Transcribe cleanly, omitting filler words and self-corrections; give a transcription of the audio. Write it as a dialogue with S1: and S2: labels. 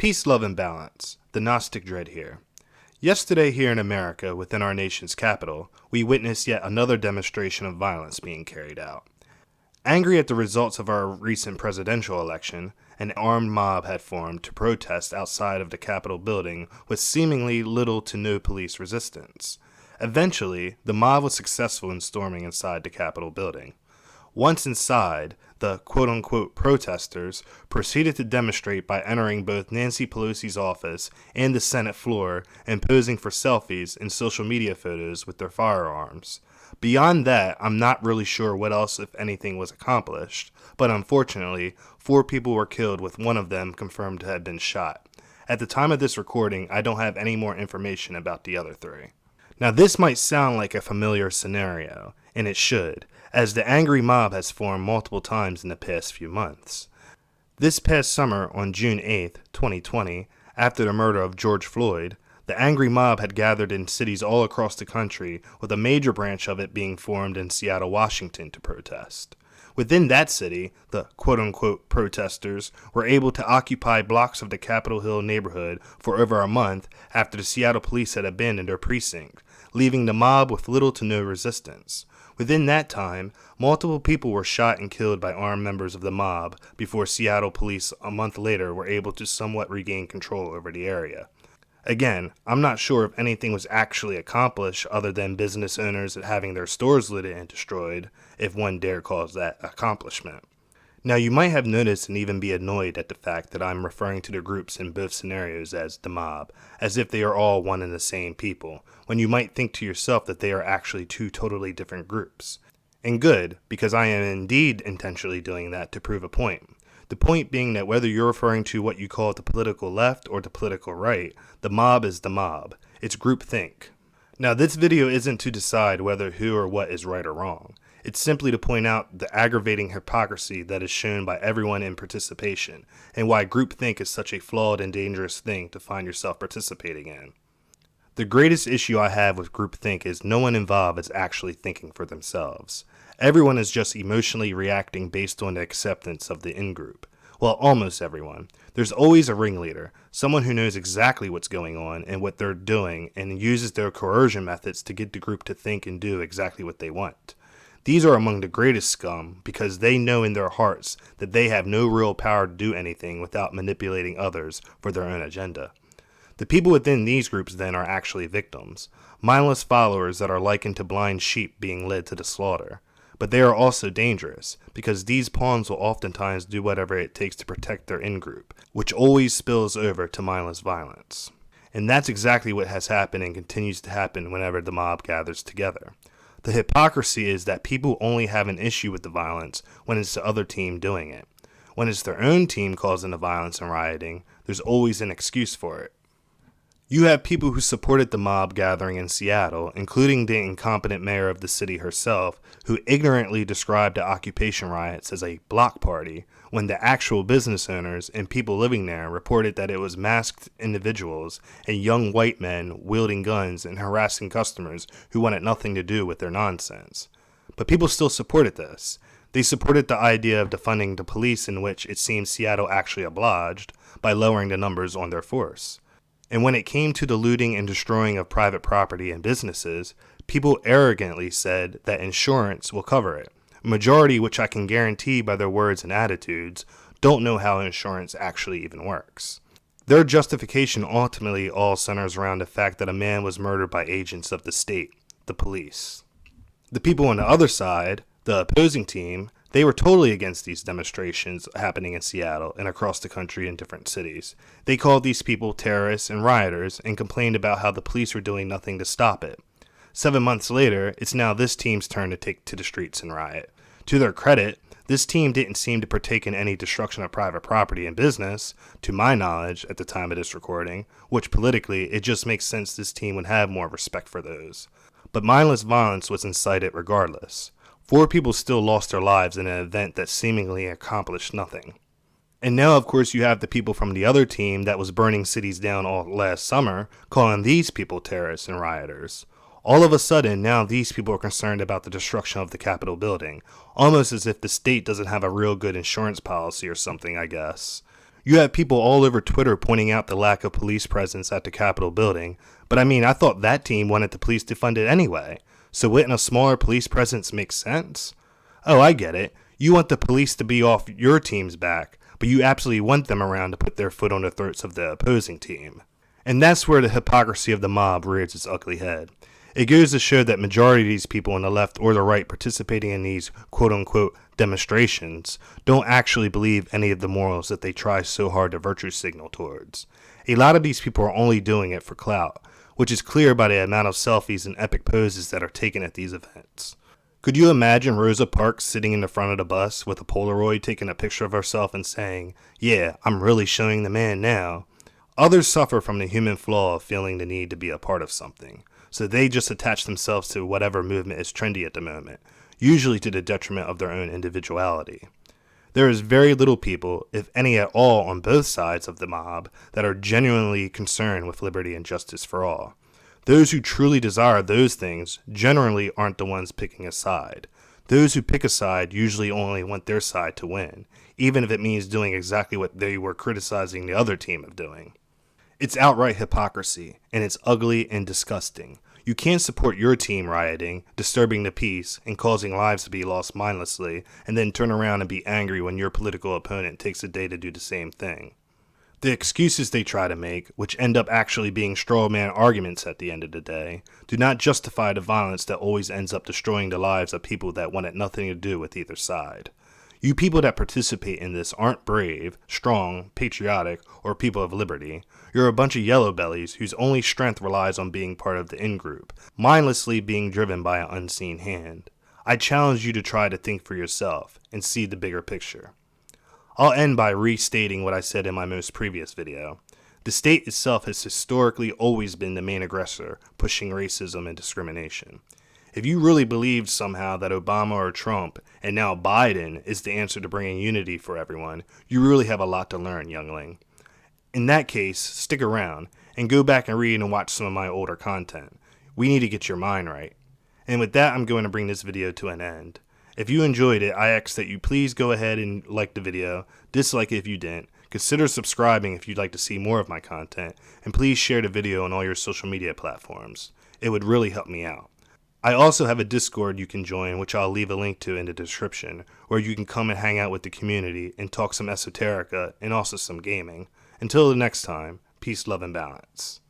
S1: Peace, love, and balance. The Gnostic Dread here. Yesterday here in America, within our nation's capital, we witnessed yet another demonstration of violence being carried out. Angry at the results of our recent presidential election, an armed mob had formed to protest outside of the Capitol building with seemingly little to no police resistance. Eventually, the mob was successful in storming inside the Capitol building. Once inside, the quote-unquote protesters proceeded to demonstrate by entering both Nancy Pelosi's office and the Senate floor and posing for selfies and social media photos with their firearms. Beyond that, I'm not really sure what else, if anything, was accomplished, but unfortunately, 4 people were killed with one of them confirmed to have been shot. At the time of this recording, I don't have any more information about the other 3. Now this might sound like a familiar scenario, and it should, as the angry mob has formed multiple times in the past few months. This past summer, on June 8, 2020, after the murder of George Floyd, the angry mob had gathered in cities all across the country, with a major branch of it being formed in Seattle, Washington to protest. Within that city, the quote-unquote protesters were able to occupy blocks of the Capitol Hill neighborhood for over a month after the Seattle police had abandoned their precinct, leaving the mob with little to no resistance. Within that time, multiple people were shot and killed by armed members of the mob before Seattle police a month later were able to somewhat regain control over the area. Again, I'm not sure if anything was actually accomplished other than business owners having their stores looted and destroyed, if one dare call that accomplishment. Now you might have noticed and even be annoyed at the fact that I'm referring to the groups in both scenarios as the mob, as if they are all one and the same people, when you might think to yourself that they are actually 2 totally different groups. And good, because I am indeed intentionally doing that to prove a point. The point being that whether you're referring to what you call the political left or the political right, the mob is the mob. It's groupthink. Now this video isn't to decide whether who or what is right or wrong. It's simply to point out the aggravating hypocrisy that is shown by everyone in participation, and why groupthink is such a flawed and dangerous thing to find yourself participating in. The greatest issue I have with groupthink is no one involved is actually thinking for themselves. Everyone is just emotionally reacting based on the acceptance of the in-group. Well, almost everyone. There's always a ringleader, someone who knows exactly what's going on and what they're doing and uses their coercion methods to get the group to think and do exactly what they want. These are among the greatest scum because they know in their hearts that they have no real power to do anything without manipulating others for their own agenda. The people within these groups then are actually victims, mindless followers that are likened to blind sheep being led to the slaughter. But they are also dangerous, because these pawns will oftentimes do whatever it takes to protect their in-group, which always spills over to mindless violence. And that's exactly what has happened and continues to happen whenever the mob gathers together. The hypocrisy is that people only have an issue with the violence when it's the other team doing it. When it's their own team causing the violence and rioting, there's always an excuse for it. You have people who supported the mob gathering in Seattle, including the incompetent mayor of the city herself, who ignorantly described the occupation riots as a block party, when the actual business owners and people living there reported that it was masked individuals and young white men wielding guns and harassing customers who wanted nothing to do with their nonsense. But people still supported this. They supported the idea of defunding the police, in which it seems Seattle actually obliged, by lowering the numbers on their force. And when it came to the looting and destroying of private property and businesses, people arrogantly said that insurance will cover it. A majority, which I can guarantee by their words and attitudes, don't know how insurance actually even works. Their justification ultimately all centers around the fact that a man was murdered by agents of the state, the police. The people on the other side, the opposing team, they were totally against these demonstrations happening in Seattle and across the country in different cities. They called these people terrorists and rioters and complained about how the police were doing nothing to stop it. 7 months later, it's now this team's turn to take to the streets and riot. To their credit, this team didn't seem to partake in any destruction of private property and business, to my knowledge at the time of this recording, which politically it just makes sense this team would have more respect for those. But mindless violence was incited regardless. 4 people still lost their lives in an event that seemingly accomplished nothing. And now, of course, you have the people from the other team that was burning cities down all last summer, calling these people terrorists and rioters. All of a sudden, now these people are concerned about the destruction of the Capitol building, almost as if the state doesn't have a real good insurance policy or something, I guess. You have people all over Twitter pointing out the lack of police presence at the Capitol building, but I thought that team wanted the police defunded anyway, so wouldn't a smaller police presence make sense? Oh, I get it. You want the police to be off your team's back, but you absolutely want them around to put their foot on the throats of the opposing team. And that's where the hypocrisy of the mob rears its ugly head. It goes to show that majority of these people on the left or the right participating in these quote-unquote demonstrations don't actually believe any of the morals that they try so hard to virtue signal towards. A lot of these people are only doing it for clout, which is clear by the amount of selfies and epic poses that are taken at these events. Could you imagine Rosa Parks sitting in the front of the bus with a Polaroid taking a picture of herself and saying, "Yeah, I'm really showing the man now"? Others suffer from the human flaw of feeling the need to be a part of something, so they just attach themselves to whatever movement is trendy at the moment, usually to the detriment of their own individuality. There is very little people, if any at all, on both sides of the mob that are genuinely concerned with liberty and justice for all. Those who truly desire those things generally aren't the ones picking a side. Those who pick a side usually only want their side to win, even if it means doing exactly what they were criticizing the other team of doing. It's outright hypocrisy, and it's ugly and disgusting. You can't support your team rioting, disturbing the peace, and causing lives to be lost mindlessly, and then turn around and be angry when your political opponent takes a day to do the same thing. The excuses they try to make, which end up actually being straw man arguments at the end of the day, do not justify the violence that always ends up destroying the lives of people that wanted nothing to do with either side. You people that participate in this aren't brave, strong, patriotic, or people of liberty. You're a bunch of yellow bellies whose only strength relies on being part of the in-group, mindlessly being driven by an unseen hand. I challenge you to try to think for yourself and see the bigger picture. I'll end by restating what I said in my most previous video. The state itself has historically always been the main aggressor, pushing racism and discrimination. If you really believed somehow that Obama or Trump, and now Biden, is the answer to bringing unity for everyone, you really have a lot to learn, youngling. In that case, stick around, and go back and read and watch some of my older content. We need to get your mind right. And with that, I'm going to bring this video to an end. If you enjoyed it, I ask that you please go ahead and like the video, dislike it if you didn't, consider subscribing if you'd like to see more of my content, and please share the video on all your social media platforms. It would really help me out. I also have a Discord you can join, which I'll leave a link to in the description, where you can come and hang out with the community and talk some esoterica and also some gaming. Until the next time, peace, love, and balance.